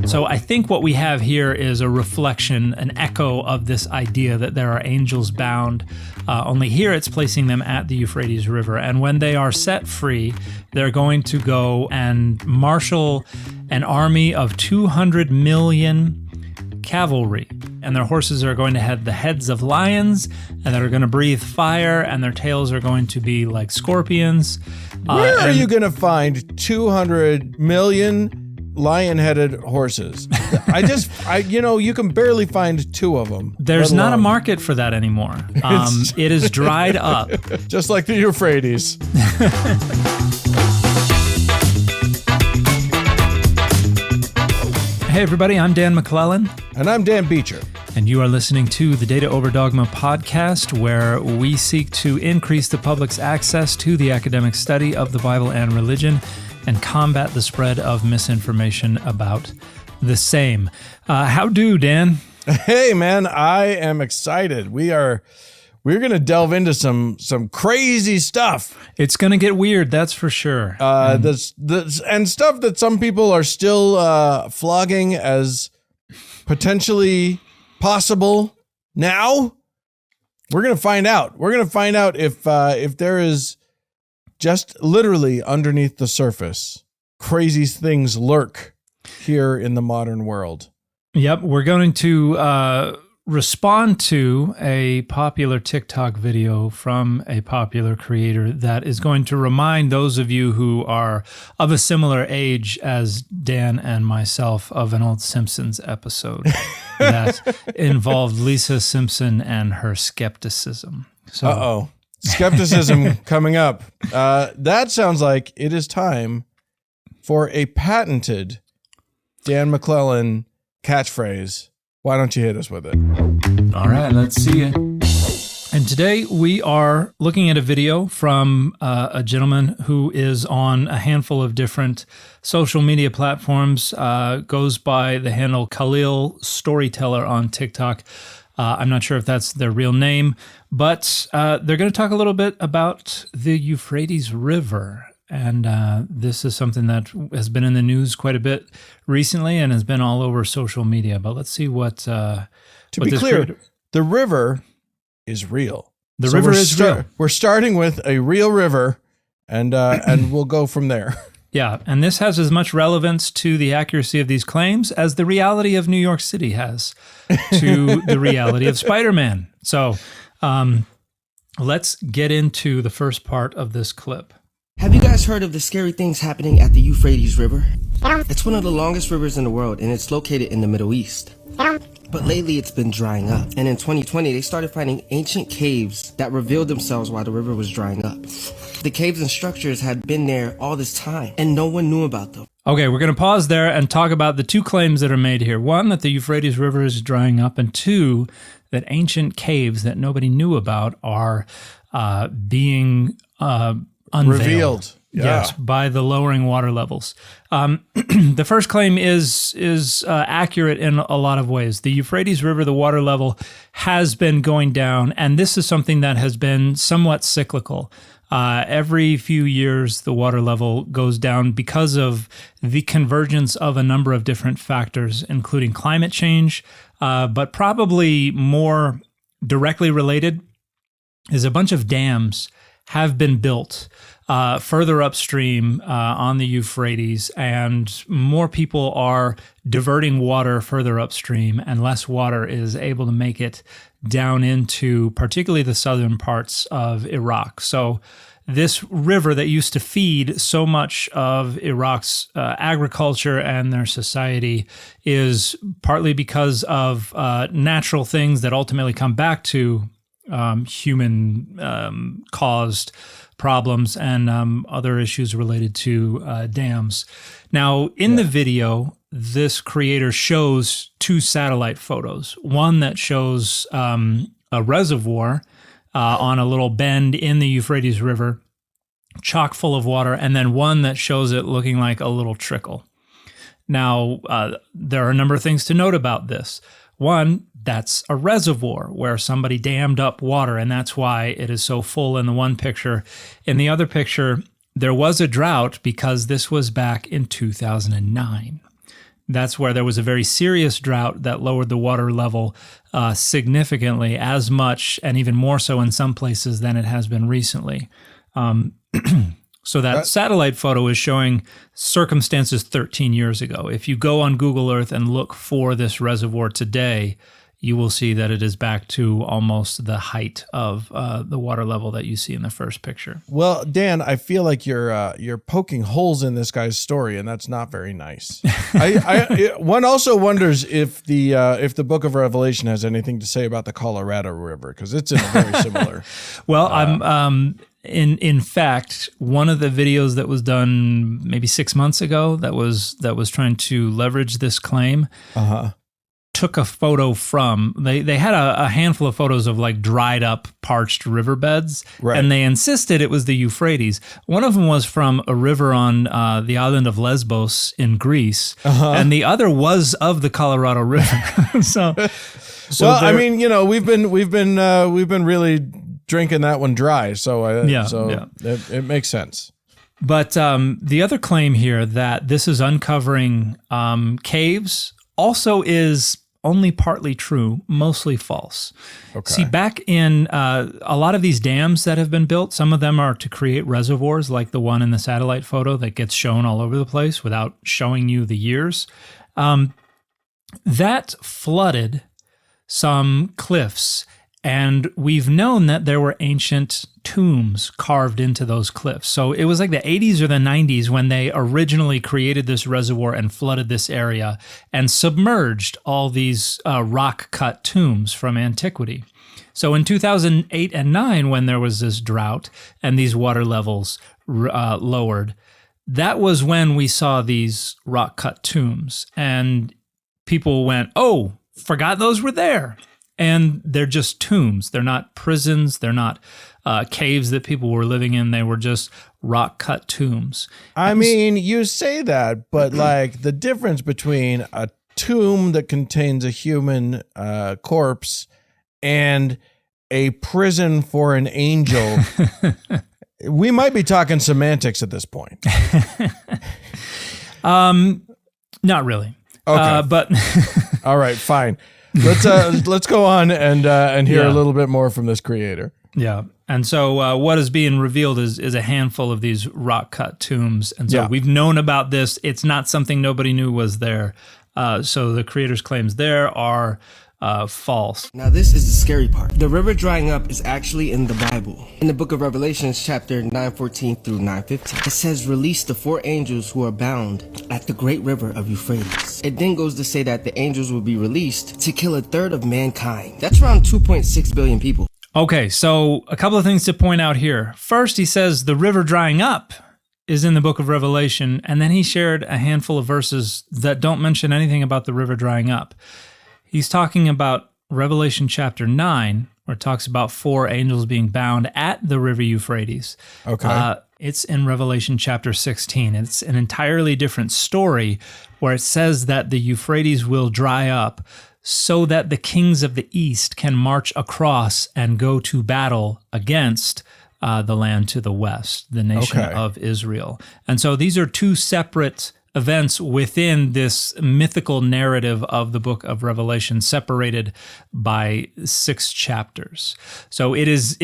So I think what we have here is a reflection, an echo of this idea that there are angels bound. Only here it's placing them at the Euphrates River. And when they are set free, they're going to go and marshal an army of 200 million cavalry. And their horses are going to have the heads of lions, and they're going to breathe fire, and their tails are going to be like scorpions. Where are you going to find 200 million lion-headed horses? You can barely find two of them. There's not a market for that anymore. It is dried up. Just like the Euphrates. Hey everybody, I'm Dan McClellan. And I'm Dan Beecher. And you are listening to the Data Over Dogma podcast, where we seek to increase the public's access to the academic study of the Bible and religion and combat the spread of misinformation about the same. How do, Dan? Hey man, I am excited. We're going to delve into some crazy stuff. It's going to get weird, that's for sure. And stuff that some people are still flogging as potentially possible now. We're going to find out. We're going to find out if there is just literally underneath the surface, crazy things lurk here in the modern world. Yep, we're going to respond to a popular TikTok video from a popular creator that is going to remind those of you who are of a similar age as Dan and myself of an old Simpsons episode that involved Lisa Simpson and her skepticism. So, skepticism coming up. That sounds like it is time for a patented Dan McClellan catchphrase. Why don't you hit us with it? All right, let's see it. And today we are looking at a video from a gentleman who is on a handful of different social media platforms, goes by the handle Khalil Storyteller on TikTok. I'm not sure if that's their real name, but they're going to talk a little bit about the Euphrates River. And this is something that has been in the news quite a bit recently and has been all over social media. But let's see what... to be clear, the river is real. The river is real. We're starting with a real river, and we'll go from there. Yeah, and this has as much relevance to the accuracy of these claims as the reality of New York City has to the reality of Spider-Man. So let's get into the first part of this clip. Have you guys heard of the scary things happening at the Euphrates River? It's one of the longest rivers in the world, and it's located in the Middle East. But lately it's been drying up, and in 2020 they started finding ancient caves that revealed themselves while the river was drying up. The caves and structures had been there all this time, and no one knew about them. Okay, we're going to pause there and talk about the two claims that are made here. One, that the Euphrates River is drying up, and two, that ancient caves that nobody knew about are being unveiled. Revealed. Yeah. Yes, by the lowering water levels. The first claim is accurate in a lot of ways. The Euphrates River, the water level has been going down, and this is something that has been somewhat cyclical. Every few years, the water level goes down because of the convergence of a number of different factors, including climate change, but probably more directly related is a bunch of dams have been built further upstream on the Euphrates, and more people are diverting water further upstream, and less water is able to make it down into particularly the southern parts of Iraq. So this river that used to feed so much of Iraq's agriculture and their society is partly because of natural things that ultimately come back to human caused problems and other issues related to dams. Now, in the video, this creator shows two satellite photos. One that shows a reservoir on a little bend in the Euphrates River, chock full of water, and then one that shows it looking like a little trickle. Now, there are a number of things to note about this. One, that's a reservoir where somebody dammed up water, and that's why it is so full in the one picture. In the other picture, there was a drought because this was back in 2009. That's where there was a very serious drought that lowered the water level significantly, as much and even more so in some places than it has been recently. So that satellite photo is showing circumstances 13 years ago. If you go on Google Earth and look for this reservoir today, you will see that it is back to almost the height of the water level that you see in the first picture. Well, Dan, I feel like you're poking holes in this guy's story, and that's not very nice. One also wonders if the Book of Revelation has anything to say about the Colorado River, because it's in a very similar. Well, In fact, one of the videos that was done maybe 6 months ago that was trying to leverage this claim took a photo from they had a handful of photos of like dried up, parched riverbeds, and they insisted it was the Euphrates. One of them was from a river on the island of Lesbos in Greece, and the other was of the Colorado River. So well, I mean, we've been really drinking that one dry, so it makes sense. But the other claim here that this is uncovering caves also is only partly true, mostly false. Okay. See, back in a lot of these dams that have been built, some of them are to create reservoirs like the one in the satellite photo that gets shown all over the place without showing you the years. That flooded some cliffs. And we've known that there were ancient tombs carved into those cliffs. So it was like the 80s or the 90s when they originally created this reservoir and flooded this area and submerged all these rock-cut tombs from antiquity. So in 2008 and 9, when there was this drought and these water levels lowered, that was when we saw these rock-cut tombs. And people went, oh, forgot those were there. And they're just tombs. They're not prisons. They're not caves that people were living in. They were just rock-cut tombs. I mean, you say that, but like the difference between a tomb that contains a human corpse and a prison for an angel, we might be talking semantics at this point. Not really. Okay. But all right, fine. Let's go on and hear a little bit more from this creator. Yeah. And so what is being revealed is a handful of these rock-cut tombs. And so we've known about this. It's not something nobody knew was there. So the creator's claims there are false. Now this is the scary part. The river drying up is actually in the Bible. In the book of Revelations, chapter 9:14 through 9:15, it says, release the 4 angels who are bound at the great river of Euphrates. It then goes to say that the angels will be released to kill 1/3 of mankind. That's around 2.6 billion people. Okay, so a couple of things to point out here. First, he says the river drying up is in the book of Revelation, and then he shared a handful of verses that don't mention anything about the river drying up. He's talking about Revelation chapter 9, where it talks about 4 angels being bound at the river Euphrates. Okay. It's in Revelation chapter 16. It's an entirely different story where it says that the Euphrates will dry up so that the kings of the east can march across and go to battle against the land to the west, the nation of Israel. And so these are 2 separate events within this mythical narrative of the book of Revelation, separated by 6 chapters. So it is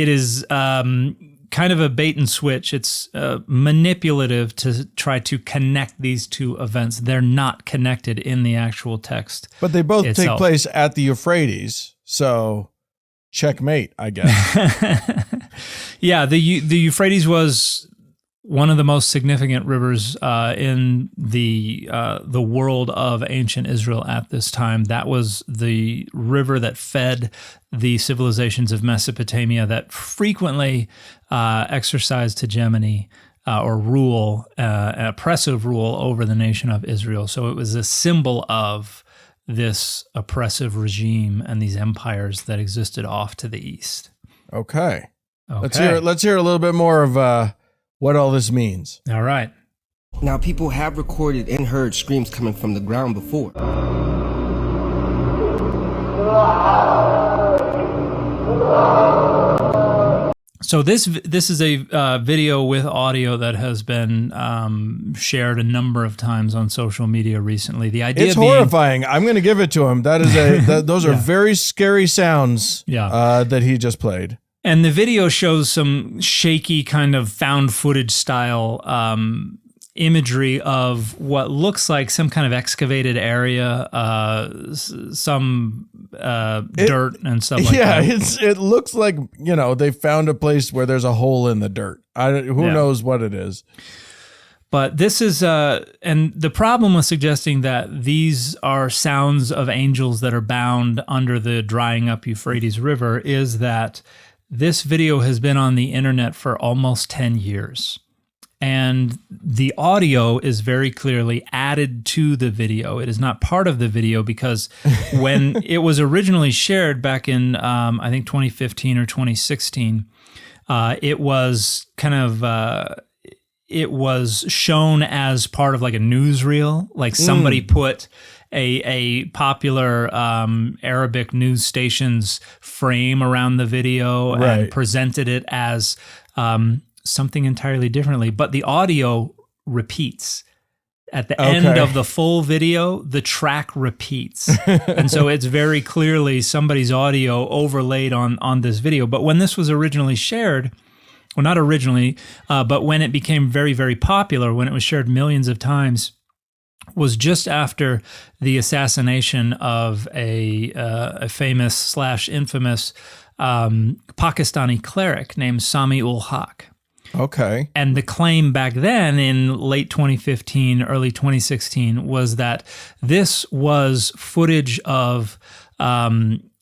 kind of a bait and switch. It's manipulative to try to connect these 2 events. They're not connected in the actual text. But they both itself. take place at the Euphrates, so checkmate, I guess. Yeah, the Euphrates was one of the most significant rivers in the world of ancient Israel at this time. That was the river that fed the civilizations of Mesopotamia that frequently exercised hegemony or rule, an oppressive rule over the nation of Israel. So it was a symbol of this oppressive regime and these empires that existed off to the east. Okay. Let's hear a little bit more of what all this means. All right. Now people have recorded and heard screams coming from the ground before. So this is a video with audio that has been shared a number of times on social media recently. The idea it's being, horrifying. I'm going to give it to him. That is those are very scary sounds. That he just played. And the video shows some shaky kind of found footage style imagery of what looks like some kind of excavated area, some dirt and stuff like that. Yeah, it looks like, they found a place where there's a hole in the dirt. Who knows what it is. But this is, and the problem with suggesting that these are sounds of angels that are bound under the drying up Euphrates River is that this video has been on the internet for almost 10 years. And the audio is very clearly added to the video. It is not part of the video because when it was originally shared back in, I think, 2015 or 2016, it was kind of... it was shown as part of like a newsreel, like somebody put a popular Arabic news station's frame around the video and presented it as something entirely differently. But the audio repeats. At the end of the full video, the track repeats. And so it's very clearly somebody's audio overlaid on this video. But when this was originally shared... Well, not originally, but when it became very, very popular, when it was shared millions of times, was just after the assassination of a famous / infamous Pakistani cleric named Sami ul Haq. Okay. And the claim back then in late 2015, early 2016 was that this was footage of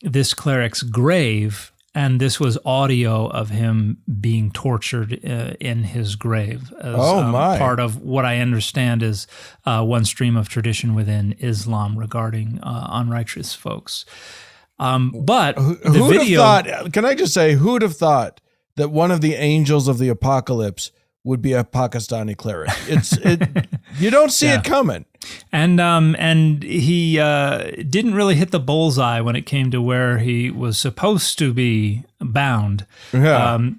this cleric's grave. And this was audio of him being tortured in his grave as part of what I understand is one stream of tradition within Islam regarding unrighteous folks. But the video... Thought, can I just say, who would have thought that one of the angels of the apocalypse would be a Pakistani cleric? You don't see it coming. And he didn't really hit the bullseye when it came to where he was supposed to be bound. Yeah.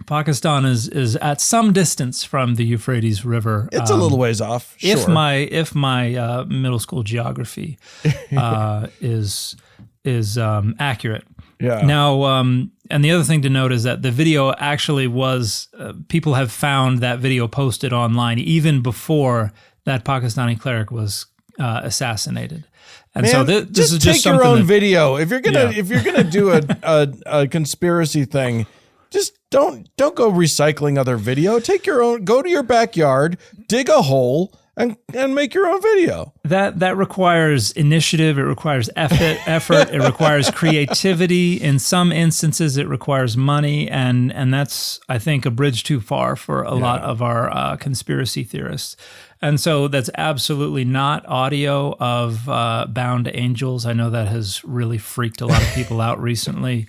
Pakistan is at some distance from the Euphrates River. It's a little ways off. Sure. If my middle school geography is accurate. Yeah. Now, and the other thing to note is that the video actually was, people have found that video posted online even before that Pakistani cleric was assassinated. And man, so this is just take your own video. If you're gonna do a conspiracy thing, just don't go recycling other video. Take your own. Go to your backyard, dig a hole, and make your own video. That requires initiative. It requires effort. It requires creativity. In some instances, it requires money, and that's, I think, a bridge too far for a lot of our conspiracy theorists. And so that's absolutely not audio of bound angels. I know that has really freaked a lot of people out recently,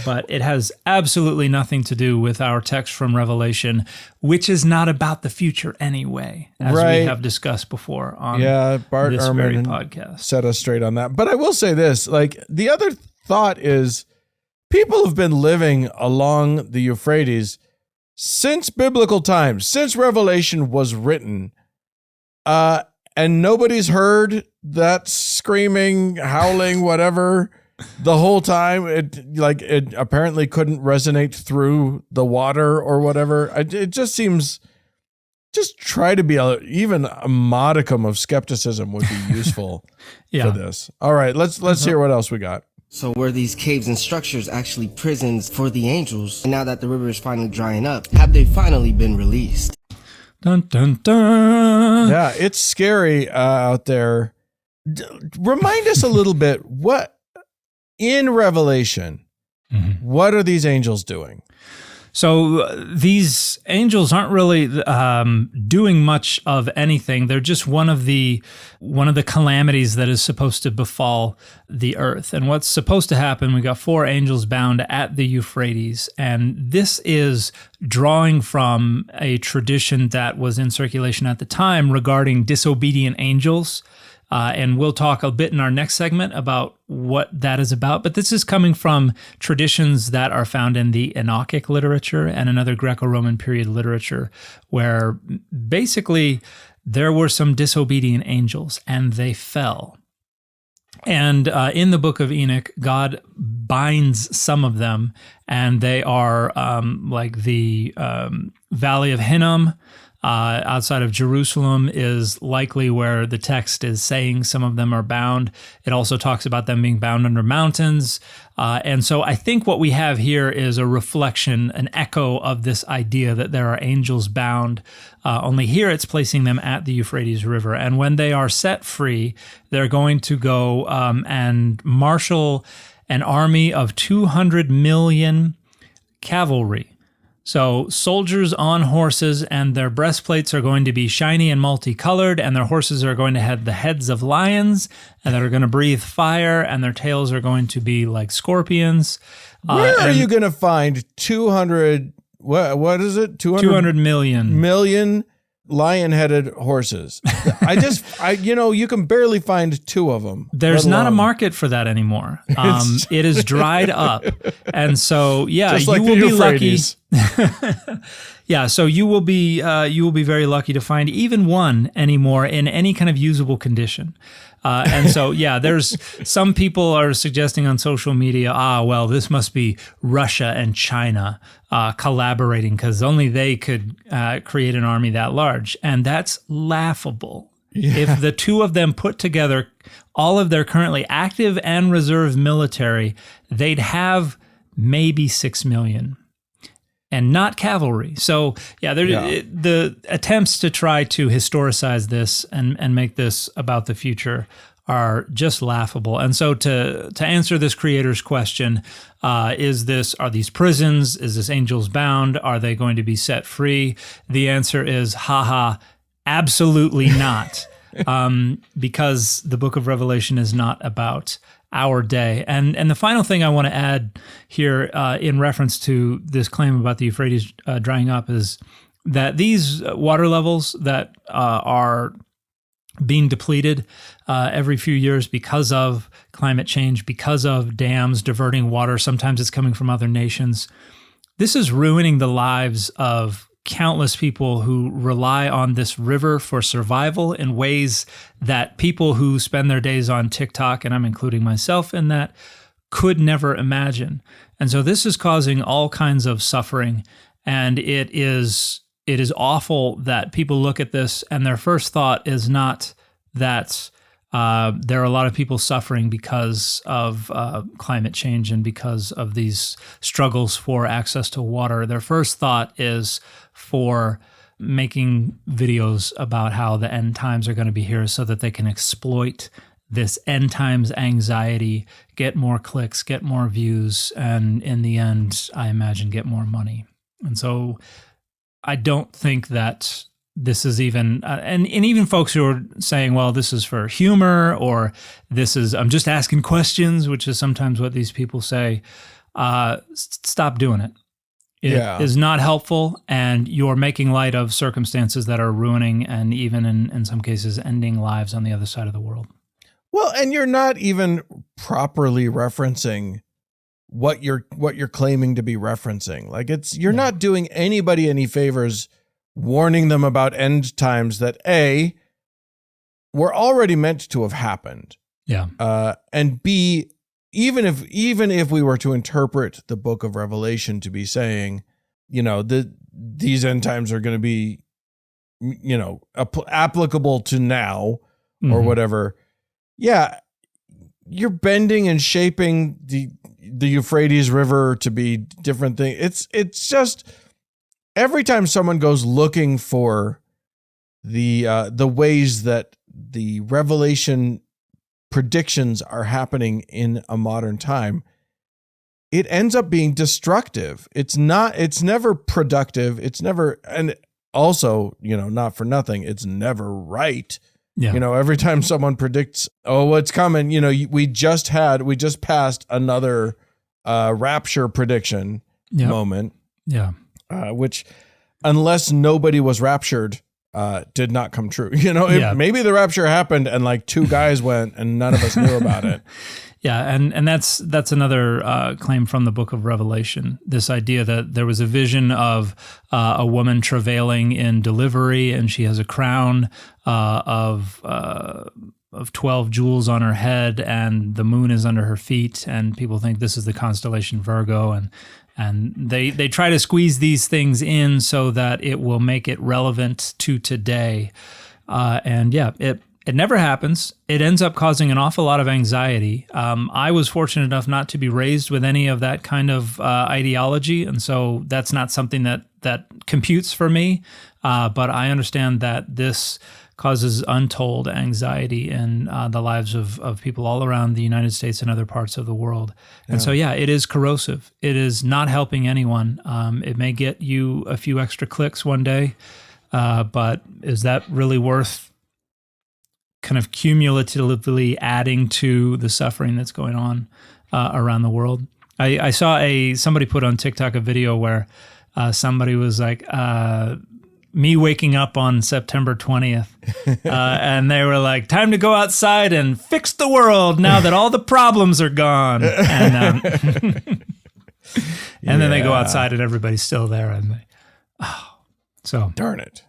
but it has absolutely nothing to do with our text from Revelation, which is not about the future anyway, as we have discussed before on Bart this Ehrman very podcast. Set us straight on that. But I will say this, like the other thought is people have been living along the Euphrates since biblical times, since Revelation was written. And nobody's heard that screaming, howling, whatever the whole time. It apparently couldn't resonate through the water or whatever. It just seems, just try to be even a modicum of skepticism would be useful for this. All right, let's hear what else we got. So were these caves and structures actually prisons for the angels? And now that the river is finally drying up, have they finally been released? Dun, dun, dun. Yeah, it's scary out there. Remind us a little bit, what in Revelation, what are these angels doing? So these angels aren't really doing much of anything. They're just one of the calamities that is supposed to befall the earth. And what's supposed to happen, we got 4 angels bound at the Euphrates, and this is drawing from a tradition that was in circulation at the time regarding disobedient angels. And we'll talk a bit in our next segment about what that is about. But this is coming from traditions that are found in the Enochic literature and another Greco-Roman period literature, where basically there were some disobedient angels and they fell. And in the book of Enoch, God binds some of them, and they are like the Valley of Hinnom outside of Jerusalem is likely where the text is saying some of them are bound. It also talks about them being bound under mountains. And so I think what we have here is a reflection, an echo of this idea that there are angels bound. Only here it's placing them at the Euphrates River. And when they are set free, they're going to go and marshal an army of 200 million cavalry. So soldiers on horses, and their breastplates are going to be shiny and multicolored, and their horses are going to have the heads of lions, and they're going to breathe fire, and their tails are going to be like scorpions. Where are you going to find 200, what is it? 200 million lion-headed horses. You can barely find two of them. There's not a market for that anymore. It is dried up. And so, just you like will the be lucky. Euphrates. Yeah, so you will be very lucky to find even one anymore in any kind of usable condition. And so, there's some people are suggesting on social media, well, this must be Russia and China collaborating because only they could create an army that large. And that's laughable. Yeah. If the two of them put together all of their currently active and reserve military, they'd have maybe 6 million. And not cavalry. So, the attempts to try to historicize this and make this about the future are just laughable. And so to answer this creator's question, are these prisons? Is this angels bound? Are they going to be set free? The answer is, absolutely not. Because the book of Revelation is not about our day. And the final thing I want to add here in reference to this claim about the Euphrates drying up is that these water levels that are being depleted every few years because of climate change, because of dams diverting water, sometimes it's coming from other nations. This is ruining the lives of countless people who rely on this river for survival in ways that people who spend their days on TikTok, and I'm including myself in that, could never imagine. And so this is causing all kinds of suffering, and it is awful that people look at this and their first thought is not that there are a lot of people suffering because of climate change and because of these struggles for access to water. Their first thought is for making videos about how the end times are going to be here so that they can exploit this end times anxiety, get more clicks, get more views, and in the end, I imagine, get more money. And so I don't think that this is even, and even folks who are saying, well, this is for humor, or I'm just asking questions, which is sometimes what these people say, stop doing it. It is not helpful, and you're making light of circumstances that are ruining and even in some cases ending lives on the other side of the world. Well, and you're not even properly referencing what you're claiming to be referencing. Like you're not doing anybody any favors warning them about end times that were already meant to have happened. Yeah. And B, even if we were to interpret the book of Revelation to be saying, these end times are going to be, applicable to now or whatever. Yeah. You're bending and shaping the Euphrates River to be different things. It's just every time someone goes looking for the ways that the Revelation predictions are happening in a modern time, it ends up being destructive. It's never productive. It's never, and also, not for nothing, it's never right. Yeah. Every time someone predicts, what's coming, we just passed another rapture prediction moment. Yeah. Which, unless nobody was raptured did not come true. You know, maybe the rapture happened and like 2 guys went and none of us knew about it. Yeah, and that's another claim from the book of Revelation, this idea that there was a vision of a woman travailing in delivery, and she has a crown of 12 jewels on her head, and the moon is under her feet, and people think this is the constellation Virgo, and they try to squeeze these things in so that it will make it relevant to today. It never happens. It ends up causing an awful lot of anxiety. I was fortunate enough not to be raised with any of that kind of ideology, and so that's not something that computes for me. But I understand that this causes untold anxiety in the lives of people all around the United States and other parts of the world. And so, it is corrosive. It is not helping anyone. It may get you a few extra clicks one day, but is that really worth kind of cumulatively adding to the suffering that's going on around the world? I saw somebody put on TikTok a video where somebody was like, me waking up on September 20th, and they were like, time to go outside and fix the world now that all the problems are gone. And, and then they go outside and everybody's still there. And so darn it.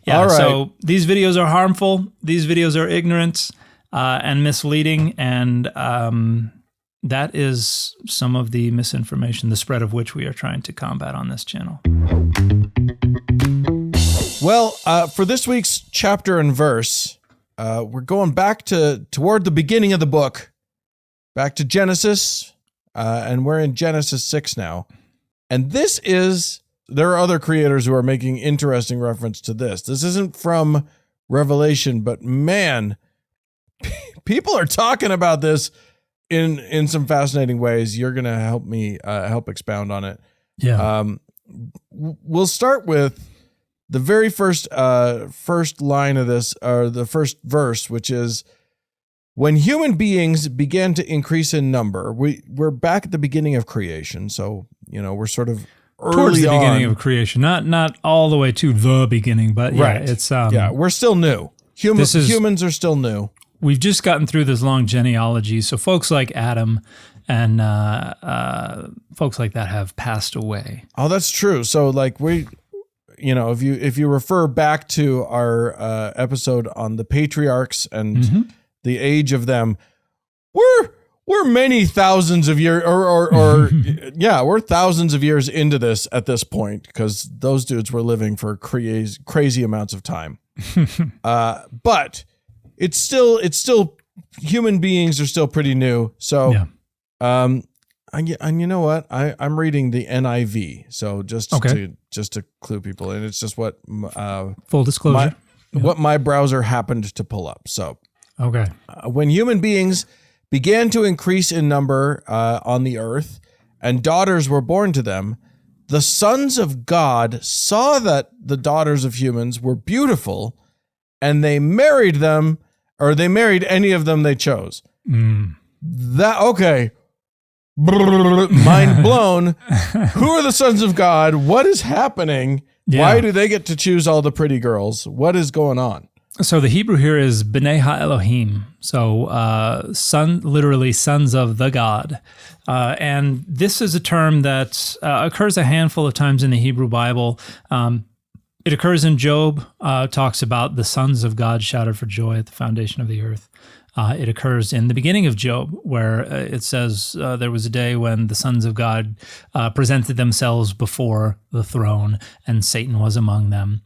Yeah, all right. So these videos are harmful. These videos are ignorant and misleading, and that is some of the misinformation, the spread of which we are trying to combat on this channel. Well, for this week's chapter and verse, we're going back toward the beginning of the book, back to Genesis, and we're in Genesis 6 now. And there are other creators who are making interesting reference to this. This isn't from Revelation, but man, people are talking about this in some fascinating ways. You're going to help me help expound on it. Yeah. We'll start with the very first line of this, or the first verse, which is, when human beings began to increase in number. We're back at the beginning of creation, so we're sort of towards the beginning on. of creation, not all the way to the beginning, but yeah, right. It's we're still new. Humans are still new. We've just gotten through this long genealogy, so folks like Adam and folks like that have passed away. Oh, that's true. So like if you refer back to our episode on the patriarchs and the age of them, we're many thousands of years, or we're thousands of years into this at this point, because those dudes were living for crazy amounts of time. But it's still human beings are still pretty new. So, and you know what? I'm reading the NIV, so just to clue people in. It's just what full disclosure, what my browser happened to pull up. So, when human beings began to increase in number on the earth, and daughters were born to them, the sons of God saw that the daughters of humans were beautiful, and they married them, or they married any of them they chose. Mind blown. Who are the sons of God? What is happening? Yeah. Why do they get to choose all the pretty girls? What is going on? So the Hebrew here is B'nai Ha-Elohim, so literally sons of the God. And this is a term that occurs a handful of times in the Hebrew Bible. It occurs in Job, talks about the sons of God shouted for joy at the foundation of the earth. It occurs in the beginning of Job, where it says there was a day when the sons of God presented themselves before the throne, and Satan was among them.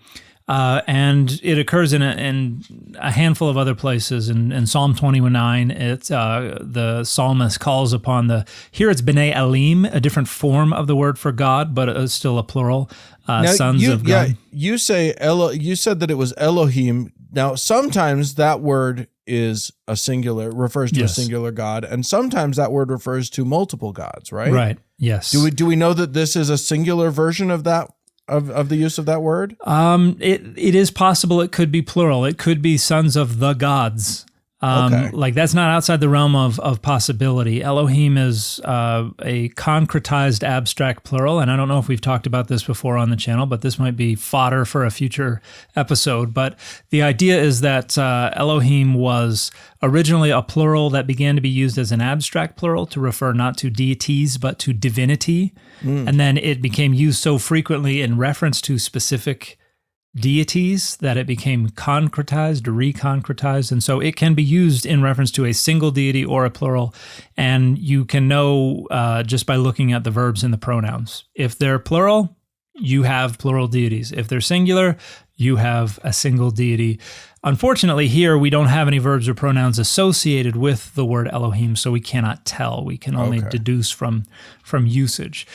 And it occurs in a handful of other places. In Psalm 21:9, it's the psalmist calls upon here it's B'nai Elim, a different form of the word for God, but it's still a plural, sons of God. Yeah, you said that it was Elohim. Now, sometimes that word is a singular, refers to a singular God, and sometimes that word refers to multiple gods, right? Right, yes. Do we know that this is a singular version of that? Of the use of that word? It is possible it could be plural. It could be sons of the gods. Okay. Like that's not outside the realm of possibility. Elohim is a concretized abstract plural, and I don't know if we've talked about this before on the channel, but this might be fodder for a future episode. But the idea is that Elohim was originally a plural that began to be used as an abstract plural to refer not to deities but to divinity, and then it became used so frequently in reference to specific deities that it became concretized or reconcretized, and so it can be used in reference to a single deity or a plural, and you can know just by looking at the verbs and the pronouns. If they're plural, you have plural deities. If they're singular, you have a single deity. Unfortunately, here we don't have any verbs or pronouns associated with the word Elohim, so we cannot tell. We can only deduce from usage.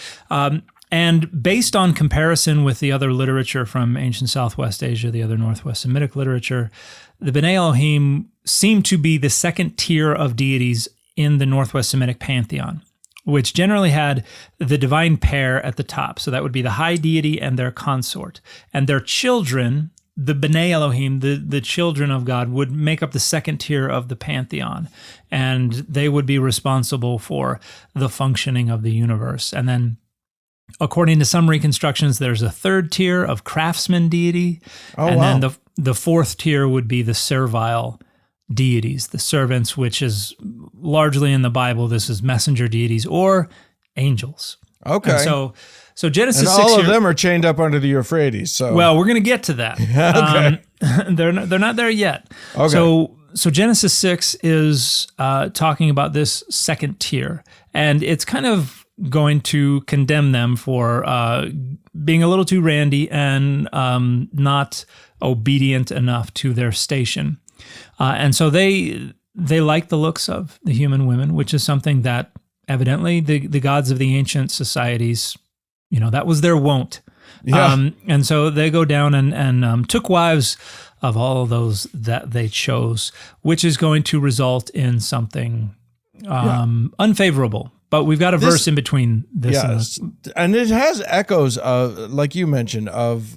And based on comparison with the other literature from ancient Southwest Asia, the other Northwest Semitic literature, the B'nai Elohim seem to be the second tier of deities in the Northwest Semitic pantheon, which generally had the divine pair at the top. So that would be the high deity and their consort. And their children, the B'nai Elohim, the children of God, would make up the second tier of the pantheon. And they would be responsible for the functioning of the universe. And then according to some reconstructions, there's a third tier of craftsman deity, then the fourth tier would be the servile deities, the servants, which is largely in the Bible. This is messenger deities or angels. Okay. And so Genesis and 6 all of here, them are chained up under the Euphrates. So well, we're going to get to that. Okay. They're not there yet. Okay. So Genesis 6 is talking about this second tier, and it's kind of going to condemn them for being a little too randy and not obedient enough to their station. And so they like the looks of the human women, which is something that evidently the gods of the ancient societies, that was their wont. Yeah. And so they go down and took wives of all of those that they chose, which is going to result in something unfavorable. But we've got a verse in between this and it has echoes of, like you mentioned, of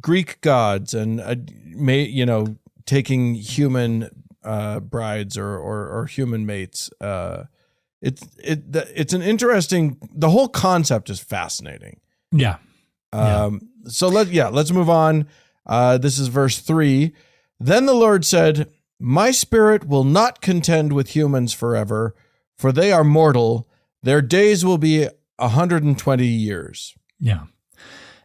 Greek gods and taking human brides or human mates. It's an interesting. The whole concept is fascinating. Yeah. So let's move on. This is verse 3. Then the Lord said, "My spirit will not contend with humans forever, for they are mortal. Their days will be 120 years." Yeah.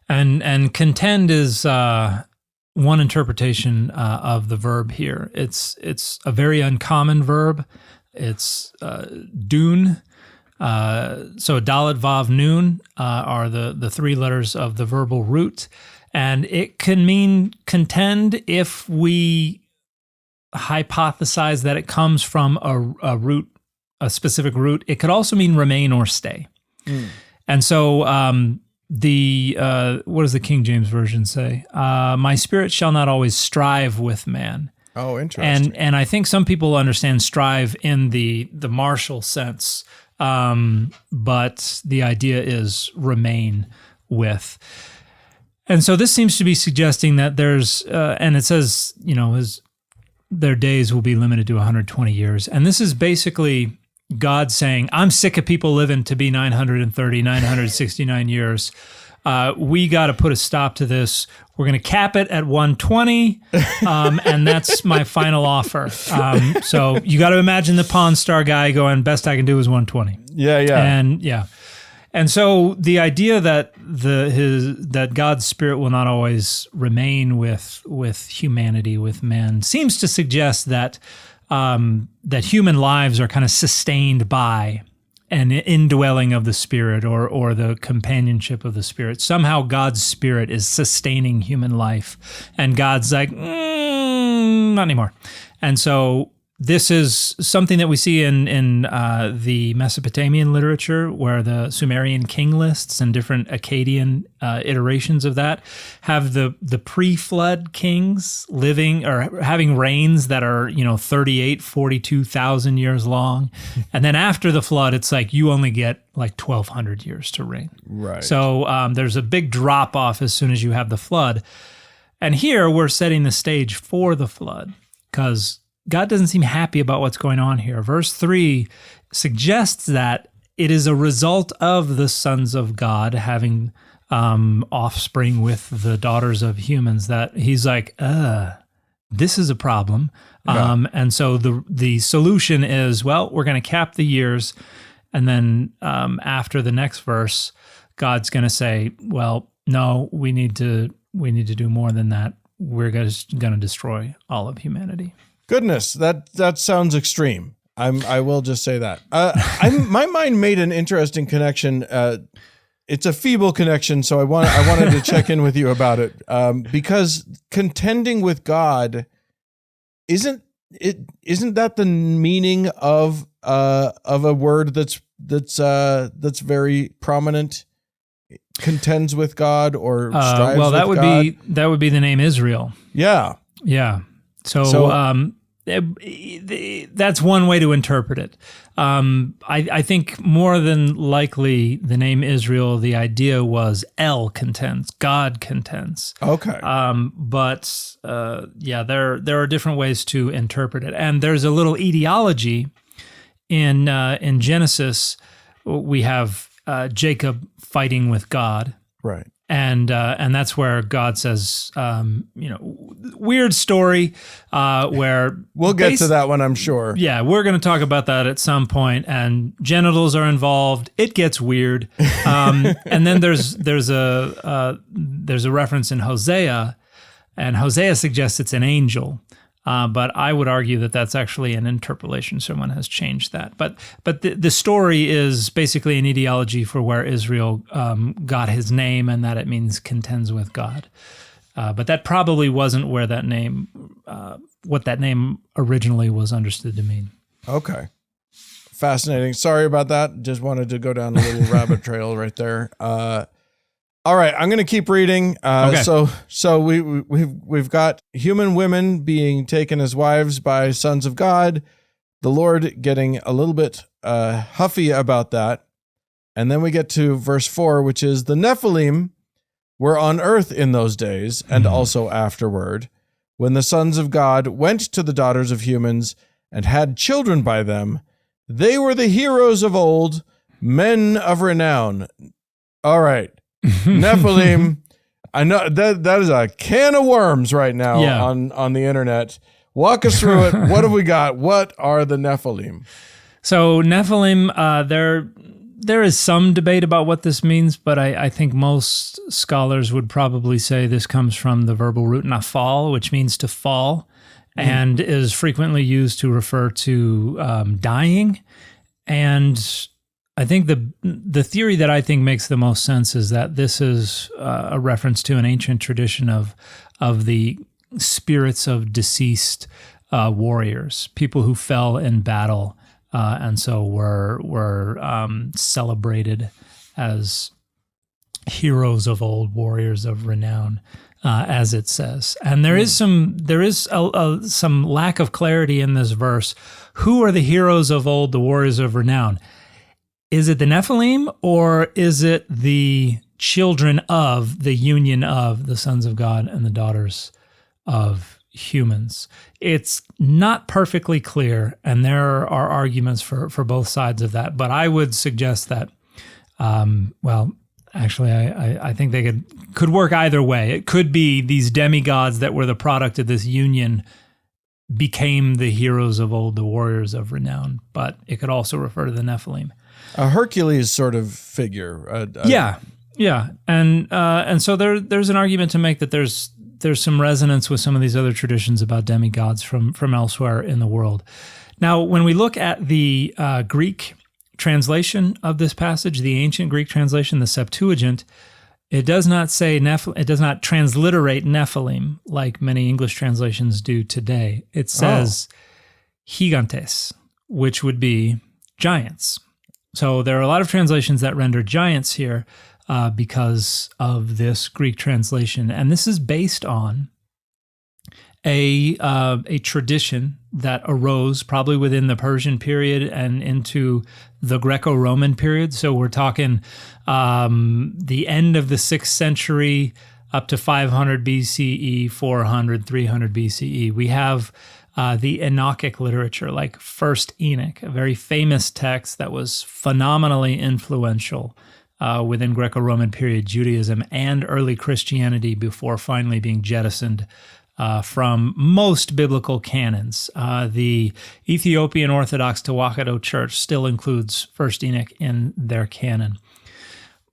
And contend is one interpretation of the verb here. It's a very uncommon verb. It's dun. So dalet, vav, nun are the three letters of the verbal root. And it can mean contend if we hypothesize that it comes from a root, a specific root. It could also mean remain or stay. And so what does the King James Version say? My spirit shall not always strive with man. Oh, interesting. And I think some people understand strive in the martial sense, but the idea is remain with. And so this seems to be suggesting that there's, and it says, their days will be limited to 120 years. And this is basically God saying, I'm sick of people living to be 969 years. We got to put a stop to this. We're going to cap it at 120, and that's my final offer. So you got to imagine the Pawn Star guy going, best I can do is 120. Yeah. And so the idea that that God's spirit will not always remain with humanity, with men, seems to suggest that that human lives are kind of sustained by an indwelling of the Spirit or the companionship of the Spirit. Somehow God's Spirit is sustaining human life, and God's like, not anymore. And so this is something that we see in the Mesopotamian literature, where the Sumerian king lists and different Akkadian iterations of that have the pre-flood kings living or having reigns that are 38, 42,000 years long, and then after the flood, it's like you only get like 1,200 years to reign. Right. So there's a big drop off as soon as you have the flood, and here we're setting the stage for the flood because God doesn't seem happy about what's going on here. Verse 3 suggests that it is a result of the sons of God having offspring with the daughters of humans, that he's like, this is a problem. Yeah. And so the solution is, well, we're going to cap the years. And then after the next verse, God's going to say, well, no, we need to do more than that. We're going to destroy all of humanity. Goodness, that sounds extreme. I will just say that. My mind made an interesting connection. It's a feeble connection, so I wanted to check in with you about it. Because contending with God isn't that the meaning of a word that's very prominent? Contends with God or strives well, that with would God? that would be the name Israel. Yeah. Yeah. So that's one way to interpret it. I think more than likely the name Israel, the idea was El contends, God contends. Okay. But there are different ways to interpret it, and there's a little etiology in Genesis. We have Jacob fighting with God, Right. and that's where God says, weird story where We'll get to that one, I'm sure. Yeah, we're going to talk about that at some point, and genitals are involved. It gets weird, and then there's a reference in Hosea, and Hosea suggests it's an angel. But I would argue that that's actually an interpolation. Someone has changed that. But the story is basically an etiology for where Israel got his name, and that it means contends with God. But that probably wasn't where that name, what that name originally was understood to mean. Okay. Fascinating. Sorry about that. Just wanted to go down a little rabbit trail right there. All right, I'm going to keep reading. Okay. So we've got human women being taken as wives by sons of God. The Lord getting a little bit huffy about that, and then we get to verse 4, which is the Nephilim were on earth in those days, and also afterward, when the sons of God went to the daughters of humans and had children by them. They were the heroes of old, men of renown. All right. Nephilim, I know that is a can of worms right now on the internet. Walk us through it. What have we got? What are the Nephilim? So Nephilim, there is some debate about what this means, but I think most scholars would probably say this comes from the verbal root nafal, which means to fall, and is frequently used to refer to dying. And I think the theory that I think makes the most sense is that this is a reference to an ancient tradition of the spirits of deceased warriors, people who fell in battle, and so were celebrated as heroes of old, warriors of renown, as it says. And there is some lack of clarity in this verse. Who are the heroes of old, the warriors of renown? Is it the Nephilim, or is it the children of the union of the sons of God and the daughters of humans? It's not perfectly clear, and there are arguments for both sides of that. But I would suggest that, actually, I think they could work either way. It could be these demigods that were the product of this union became the heroes of old, the warriors of renown. But it could also refer to the Nephilim. A Hercules sort of figure. Yeah. And so there's an argument to make that there's some resonance with some of these other traditions about demigods from elsewhere in the world. Now, when we look at the Greek translation of this passage, the ancient Greek translation, the Septuagint, it does not say it does not transliterate Nephilim like many English translations do today. It says gigantes, which would be giants. So there are a lot of translations that render giants here because of this Greek translation. And this is based on a tradition that arose probably within the Persian period and into the Greco-Roman period. So we're talking the end of the 6th century up to 500 BCE, 400, 300 BCE. We have the Enochic literature, like First Enoch, a very famous text that was phenomenally influential within Greco-Roman period Judaism and early Christianity before finally being jettisoned from most biblical canons. The Ethiopian Orthodox Tewahedo Church still includes First Enoch in their canon.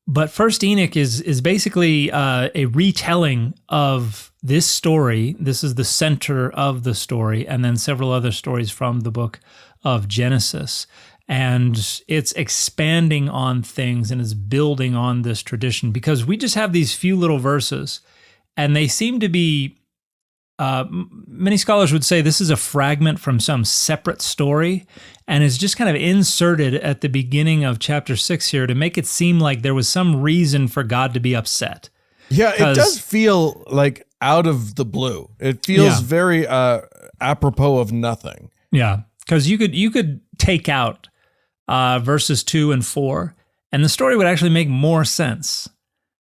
But First Enoch is basically a retelling of this story. This is the center of the story, and then several other stories from the book of Genesis. And it's expanding on things and it's building on this tradition because we just have these few little verses, and they seem to be, many scholars would say this is a fragment from some separate story, and is just kind of inserted at the beginning of chapter 6 here to make it seem like there was some reason for God to be upset. Yeah, it does feel like out of the blue. It feels very apropos of nothing. Yeah, because you could take out verses 2 and 4, and the story would actually make more sense.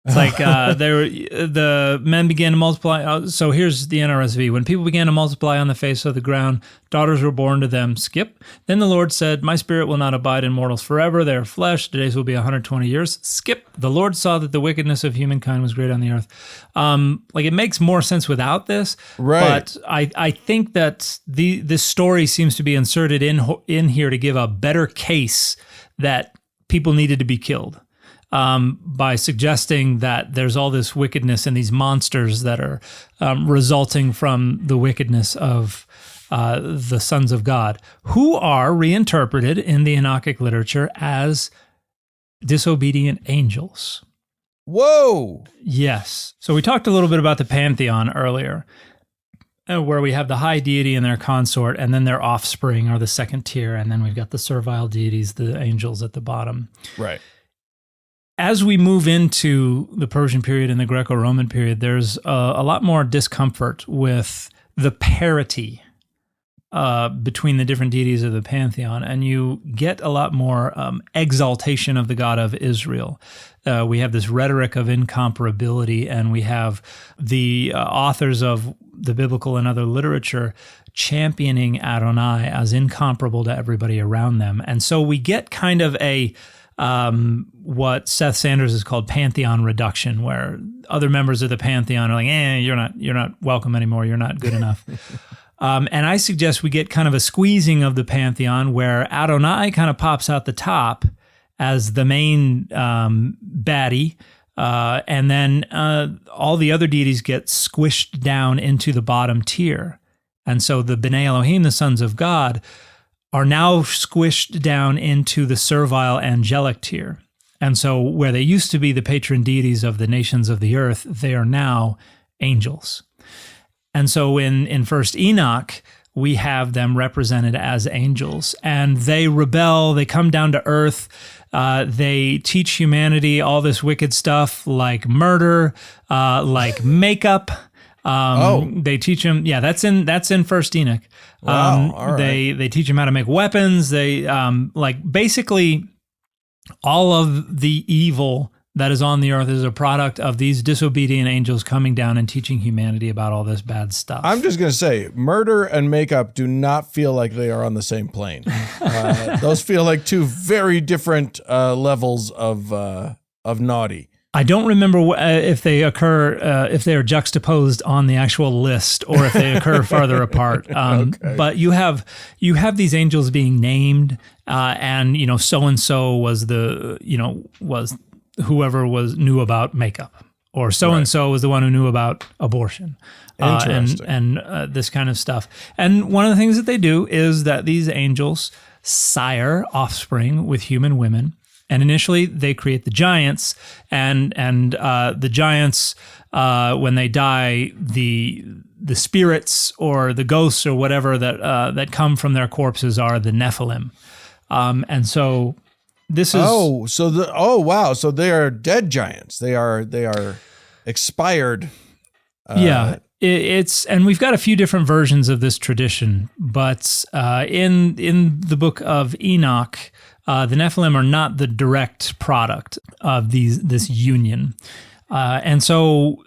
It's like the men began to multiply. So here's the NRSV. When people began to multiply on the face of the ground, daughters were born to them. Skip. Then the Lord said, my spirit will not abide in mortals forever. Their flesh, the days will be 120 years. Skip. The Lord saw that the wickedness of humankind was great on the earth. Like it makes more sense without this. Right. But I think that this story seems to be inserted in here to give a better case that people needed to be killed. By suggesting that there's all this wickedness and these monsters that are resulting from the wickedness of the sons of God, who are reinterpreted in the Enochic literature as disobedient angels. Whoa! Yes. So we talked a little bit about the pantheon earlier, where we have the high deity and their consort, and then their offspring are the second tier, and then we've got the servile deities, the angels at the bottom. Right. As we move into the Persian period and the Greco-Roman period, there's a lot more discomfort with the parity between the different deities of the pantheon, and you get a lot more exaltation of the God of Israel. We have this rhetoric of incomparability, and we have the authors of the biblical and other literature championing Adonai as incomparable to everybody around them. And so we get kind of a what Seth Sanders has called pantheon reduction, where other members of the pantheon are like, you're not welcome anymore. You're not good enough. And I suggest we get kind of a squeezing of the pantheon where Adonai kind of pops out the top as the main baddie. And then all the other deities get squished down into the bottom tier. And so the B'nai Elohim, the sons of God, are now squished down into the servile angelic tier. And so where they used to be the patron deities of the nations of the earth, they are now angels. And so in First Enoch, we have them represented as angels. And they rebel, they come down to earth, they teach humanity all this wicked stuff like murder, like makeup. They teach them. Yeah, that's in First Enoch. Wow, all right. They teach them how to make weapons. They like basically all of the evil that is on the earth is a product of these disobedient angels coming down and teaching humanity about all this bad stuff. I'm just going to say, murder and makeup do not feel like they are on the same plane. Those feel like two very different levels of naughty. I don't remember if they occur, if they are juxtaposed on the actual list or if they occur farther apart. Okay. But you have these angels being named, and so and so was was whoever knew about makeup, or so and so was the one who knew about abortion, and this kind of stuff. And one of the things that they do is that these angels sire offspring with human women. And initially, they create the giants, and the giants, when they die, the spirits or the ghosts or whatever that come from their corpses are the Nephilim, and so this is wow! So they are dead giants. They are expired. Yeah. And we've got a few different versions of this tradition, but in the book of Enoch, the Nephilim are not the direct product of this union. And so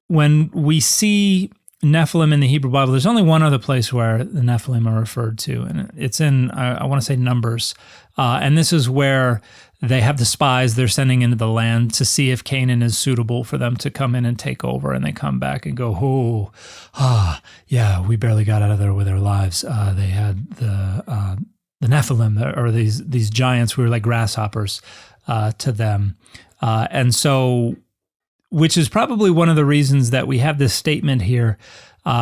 when we see Nephilim in the Hebrew Bible, there's only one other place where the Nephilim are referred to, and it's in, I want to say, Numbers. And this is where they have the spies they're sending into the land to see if Canaan is suitable for them to come in and take over. And they come back and go, yeah, we barely got out of there with our lives. They had the Nephilim, or these giants who were like grasshoppers to them. And so, which is probably one of the reasons that we have this statement here,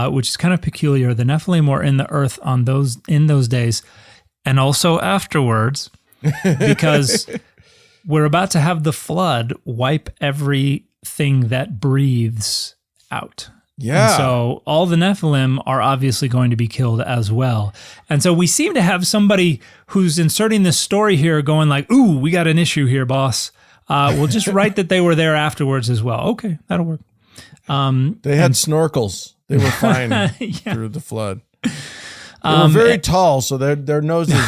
which is kind of peculiar. The Nephilim were in the earth in those days, and also afterwards, because we're about to have the flood wipe everything that breathes out. Yeah. And so all the Nephilim are obviously going to be killed as well. And so we seem to have somebody who's inserting this story here going like, ooh, we got an issue here, boss. We'll just write that they were there afterwards as well. Okay, that'll work. They had snorkels. They were fine through the flood. They were very tall, so their noses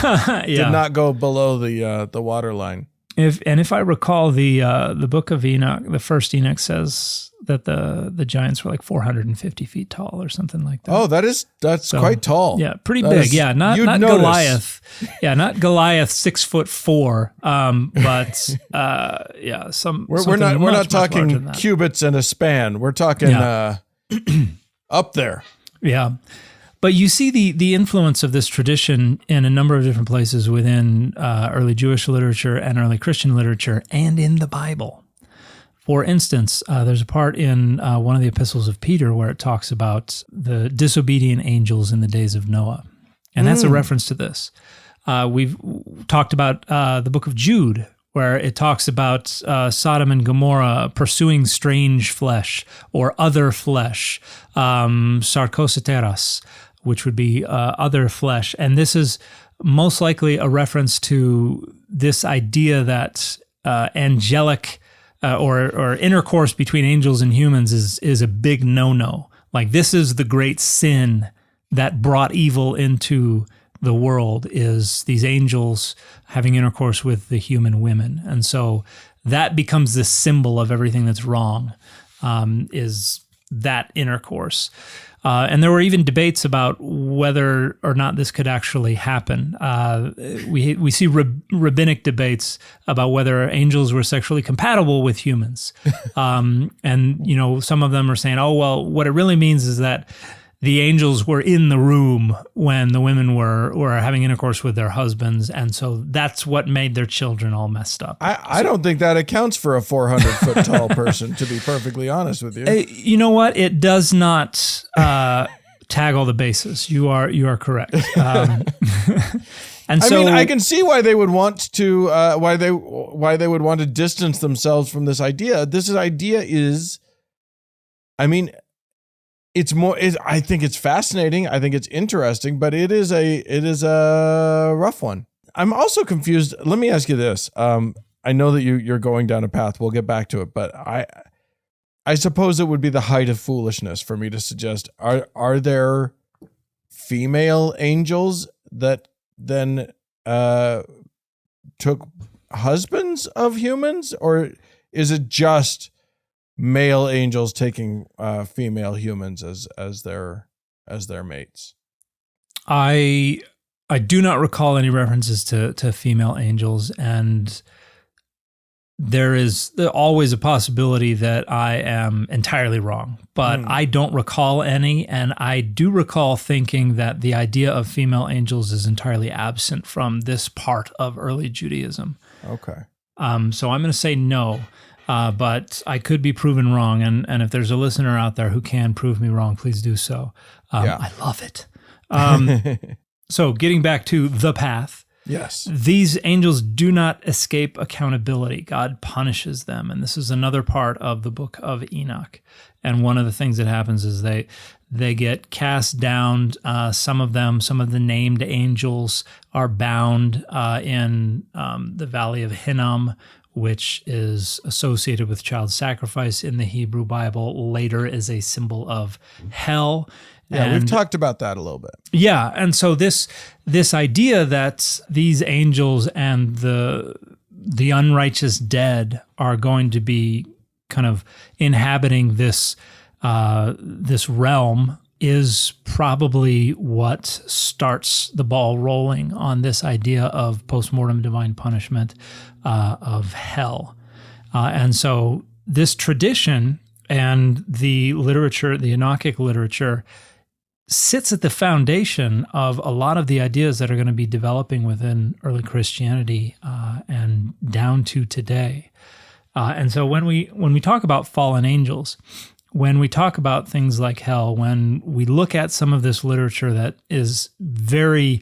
did not go below the water line. If I recall, the book of Enoch, the first Enoch says that the giants were like 450 feet tall or something like that. Oh, that's quite tall. Yeah, pretty big. Yeah, not Goliath. Yeah, not Goliath 6'4". But yeah, we're not talking cubits and a span. We're talking up there. Yeah. But you see the influence of this tradition in a number of different places within early Jewish literature and early Christian literature and in the Bible. For instance, there's a part in one of the epistles of Peter where it talks about the disobedient angels in the days of Noah. And that's a reference to this. We've talked about the book of Jude, where it talks about Sodom and Gomorrah pursuing strange flesh or other flesh, sarkosoteros, which would be other flesh. And this is most likely a reference to this idea that angelic or intercourse between angels and humans is a big no-no. Like, this is the great sin that brought evil into the world, is these angels having intercourse with the human women. And so that becomes the symbol of everything that's wrong, is that intercourse. And there were even debates about whether or not this could actually happen. We see rabbinic debates about whether angels were sexually compatible with humans. And, some of them are saying, oh, well, what it really means is that the angels were in the room when the women were having intercourse with their husbands, and so that's what made their children all messed up. I don't think that accounts for a 400-foot tall person, to be perfectly honest with you. You know what? It does not tag all the bases. You are correct. And so, I can see why they would want to why they would want to distance themselves from this idea. This idea is, it's more. I think it's fascinating. I think it's interesting, but it is a rough one. I'm also confused. Let me ask you this. I know that you're going down a path. We'll get back to it, but I suppose it would be the height of foolishness for me to suggest. Are there female angels that then took husbands of humans, or is it just male angels taking female humans as their mates? I do not recall any references to female angels, and there is always a possibility that I am entirely wrong, but I don't recall any, and I do recall thinking that the idea of female angels is entirely absent from this part of early Judaism. Okay. So I'm going to say no. But I could be proven wrong, and if there's a listener out there who can prove me wrong, please do so. I love it. So getting back to the path, yes, these angels do not escape accountability. God punishes them, and this is another part of the book of Enoch. And one of the things that happens is they get cast down. Some of the named angels are bound in the valley of Hinnom, which is associated with child sacrifice in the Hebrew Bible, later is a symbol of hell. Yeah, we've talked about that a little bit. Yeah, and so this idea that these angels and the unrighteous dead are going to be kind of inhabiting this realm is probably what starts the ball rolling on this idea of postmortem divine punishment, of hell. And so this tradition and the literature, the Enochic literature, sits at the foundation of a lot of the ideas that are going to be developing within early Christianity and down to today. And so when we talk about fallen angels, when we talk about things like hell, when we look at some of this literature that is very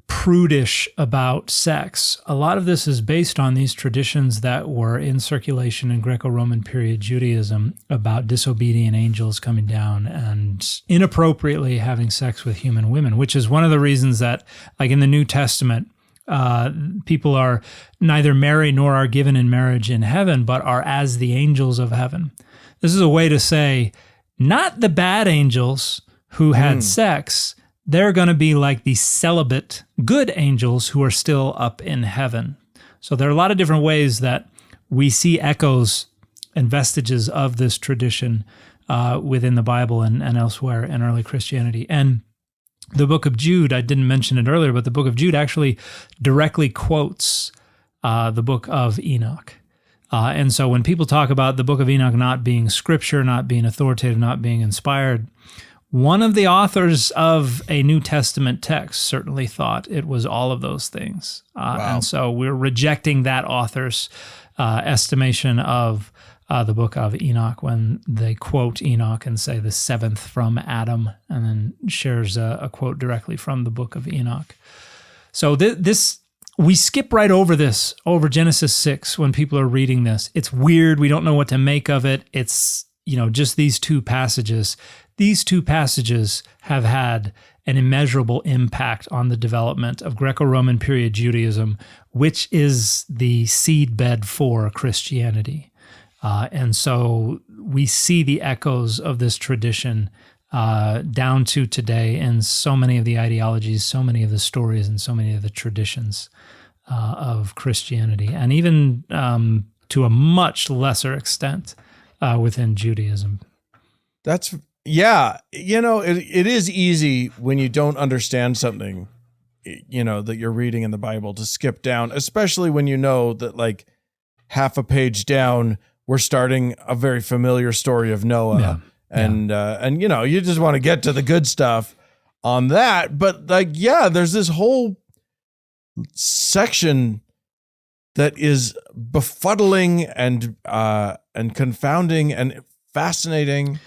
prudish about sex, a lot of this is based on these traditions that were in circulation in Greco-Roman period Judaism about disobedient angels coming down and inappropriately having sex with human women, which is one of the reasons that, like in the New Testament, people are neither married nor are given in marriage in heaven, but are as the angels of heaven. This is a way to say, not the bad angels who had sex, they're going to be like the celibate good angels who are still up in heaven. So there are a lot of different ways that we see echoes and vestiges of this tradition within the Bible and elsewhere in early Christianity. And the book of Jude, I didn't mention it earlier, but the book of Jude actually directly quotes the book of Enoch. And so when people talk about the book of Enoch not being scripture, not being authoritative, not being inspired, one of the authors of a New Testament text certainly thought it was all of those things. Wow. And so we're rejecting that author's estimation of the book of Enoch when they quote Enoch and say the seventh from Adam, and then shares a quote directly from the book of Enoch. So this we skip right over this, over Genesis 6 when people are reading this. It's weird. We don't know what to make of it. It's, just these two passages. These two passages have had an immeasurable impact on the development of Greco-Roman period Judaism, which is the seedbed for Christianity. And so we see the echoes of this tradition down to today in so many of the ideologies, so many of the stories, and so many of the traditions of Christianity, and even to a much lesser extent within Judaism. It is easy when you don't understand something, that you're reading in the Bible to skip down, especially when you know that like half a page down, we're starting a very familiar story of Noah. Yeah. And you just want to get to the good stuff on that. But there's this whole section that is befuddling and confounding and fascinating.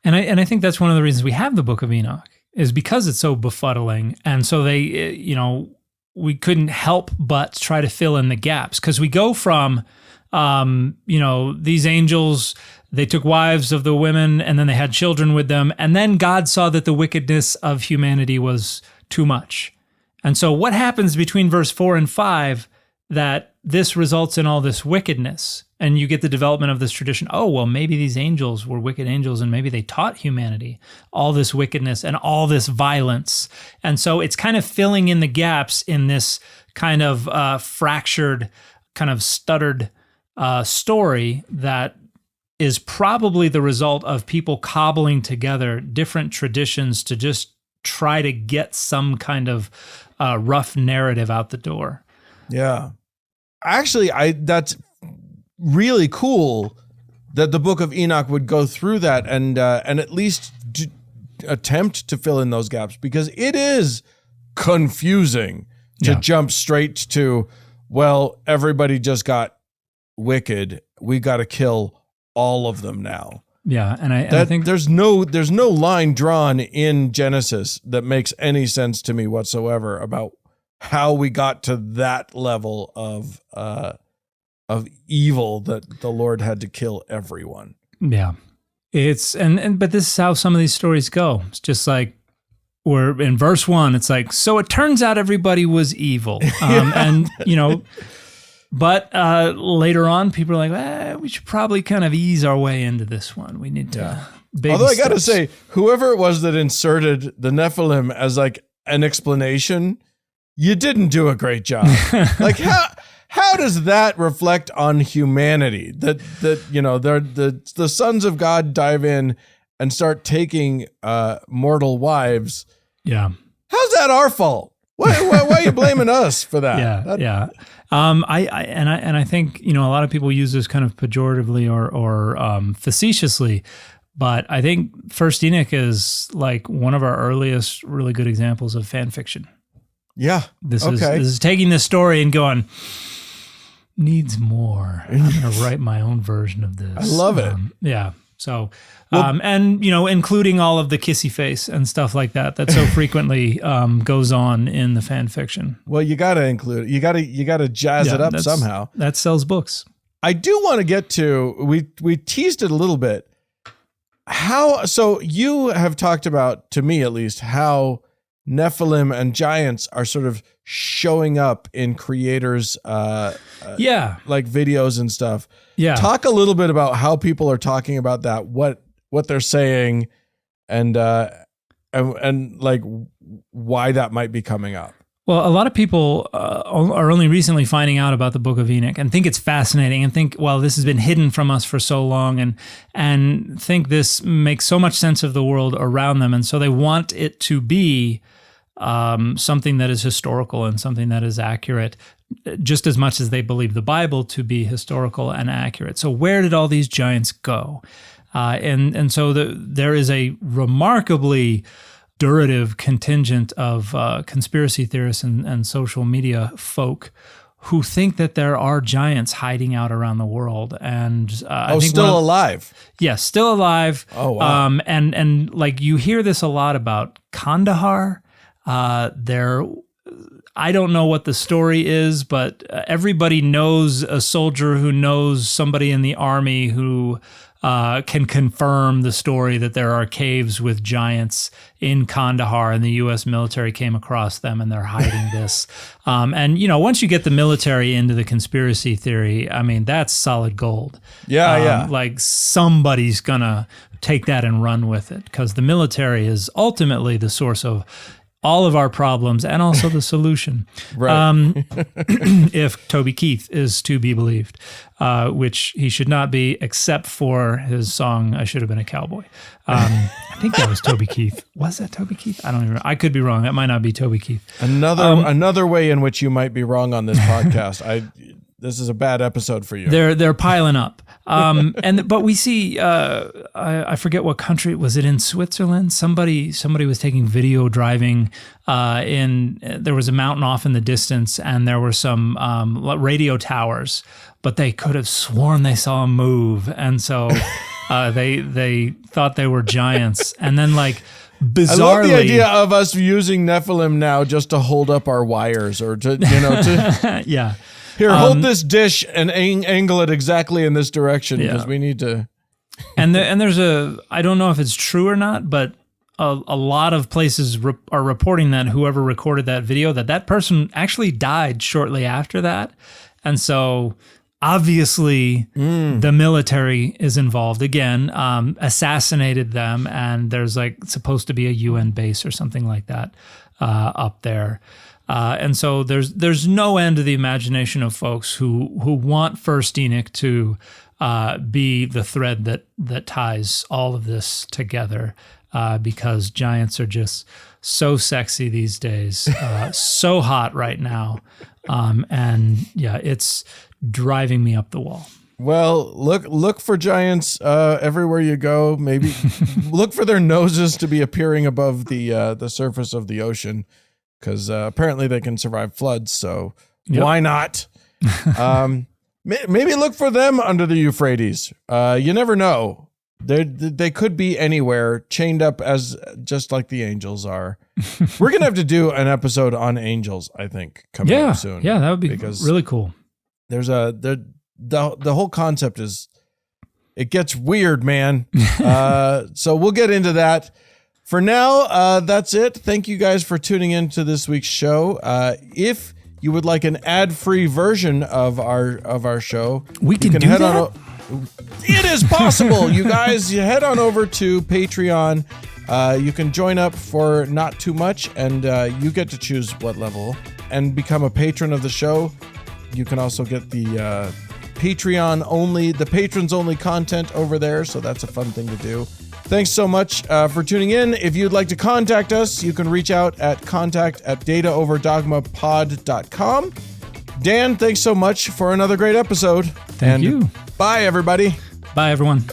And I think that's one of the reasons we have the book of Enoch, is because it's so befuddling. And so we couldn't help but try to fill in the gaps, because we go from, these angels, they took wives of the women and then they had children with them. And then God saw that the wickedness of humanity was too much. And so what happens between verse 4 and 5 that this results in all this wickedness? And you get the development of this tradition. Oh, well, maybe these angels were wicked angels and maybe they taught humanity all this wickedness and all this violence. And so it's kind of filling in the gaps in this kind of fractured, kind of stuttered story that is probably the result of people cobbling together different traditions to just try to get some kind of rough narrative out the door. Yeah. Actually, that's really cool that the book of Enoch would go through that and at least attempt to fill in those gaps, because it is confusing to jump straight to, well, everybody just got wicked. We got to kill all of them now. Yeah, and I think there's no line drawn in Genesis that makes any sense to me whatsoever about how we got to that level of evil that the Lord had to kill everyone. Yeah, it's but this is how some of these stories go. It's just like, we're in verse 1. It's like, so it turns out everybody was evil, and But later on, people are like, we should probably kind of ease our way into this one. We need to. Although I got to say, whoever it was that inserted the Nephilim as like an explanation, you didn't do a great job. Like how does that reflect on humanity? That they're the sons of God dive in and start taking mortal wives. Yeah. How's that our fault? Why are you blaming us for that? Yeah. I think, a lot of people use this kind of pejoratively or facetiously, but I think First Enoch is like one of our earliest really good examples of fan fiction. Yeah. This is taking this story and going, needs more. I'm going to write my own version of this. I love it. Yeah. So, including all of the kissy face and stuff like that so frequently goes on in the fan fiction. Well, you got to include it. You got to jazz it up somehow. That sells books. I do want to get to, we teased it a little bit. So you have talked about, to me at least, how Nephilim and giants are sort of showing up in creators' like videos and stuff. Yeah. Talk a little bit about how people are talking about that, what they're saying, and like why that might be coming up. Well, a lot of people are only recently finding out about the Book of Enoch and think it's fascinating and think, well, this has been hidden from us for so long, and think this makes so much sense of the world around them. And so they want it to be something that is historical and something that is accurate, just as much as they believe the Bible to be historical and accurate. So where did all these giants go? And so there is a remarkably durative contingent of conspiracy theorists and social media folk who think that there are giants hiding out around the world. And I think still alive. Yes, still alive. Oh, wow. And like you hear this a lot about Kandahar. I don't know what the story is, but everybody knows a soldier who knows somebody in the army who can confirm the story that there are caves with giants in Kandahar, and the U.S. military came across them and they're hiding this. And once you get the military into the conspiracy theory, I mean, that's solid gold. Yeah. Like somebody's gonna take that and run with it, because the military is ultimately the source of all of our problems and also the solution. Right. If Toby Keith is to be believed, which he should not be, except for his song, I Should Have Been a Cowboy. I think that was Toby Keith. Was that Toby Keith? I don't even know. I could be wrong. That might not be Toby Keith. Another way in which you might be wrong on this podcast. This is a bad episode for you. They're piling up. But we see, I forget what country, was it in Switzerland? Somebody was taking video driving there was a mountain off in the distance, and there were some radio towers, but they could have sworn they saw a move. And so they thought they were giants. And then like bizarrely, I love the idea of us using Nephilim now just to hold up our wires or to. Yeah. Here, hold this dish and angle it exactly in this direction because we need to. And there's I don't know if it's true or not, but a lot of places are reporting that whoever recorded that video, that person actually died shortly after that. And so obviously the military is involved again, assassinated them, and there's like supposed to be a UN base or something like that up there. And so there's no end to the imagination of folks who want First Enoch to be the thread that ties all of this together, because giants are just so sexy these days, so hot right now, and yeah, it's driving me up the wall. Well, look for giants everywhere you go. Maybe look for their noses to be appearing above the surface of the ocean. Because apparently they can survive floods, so why not? Maybe look for them under the Euphrates. You never know. They could be anywhere, chained up as just like the angels are. We're gonna have to do an episode on angels, I think, coming up soon. Yeah, that would be really cool. There's the whole concept is, it gets weird, man. So we'll get into that. For now, that's it. Thank you guys for tuning in to this week's show. If you would like an ad-free version of our show, you can head that? It is possible, you guys. You head on over to Patreon. You can join up for not too much, and you get to choose what level and become a patron of the show. You can also get the Patreon only, the patrons only content over there. So that's a fun thing to do. Thanks so much for tuning in. If you'd like to contact us, you can reach out at contact@dataoverdogmapod.com. Dan, thanks so much for another great episode. Thank you. Bye, everybody. Bye, everyone.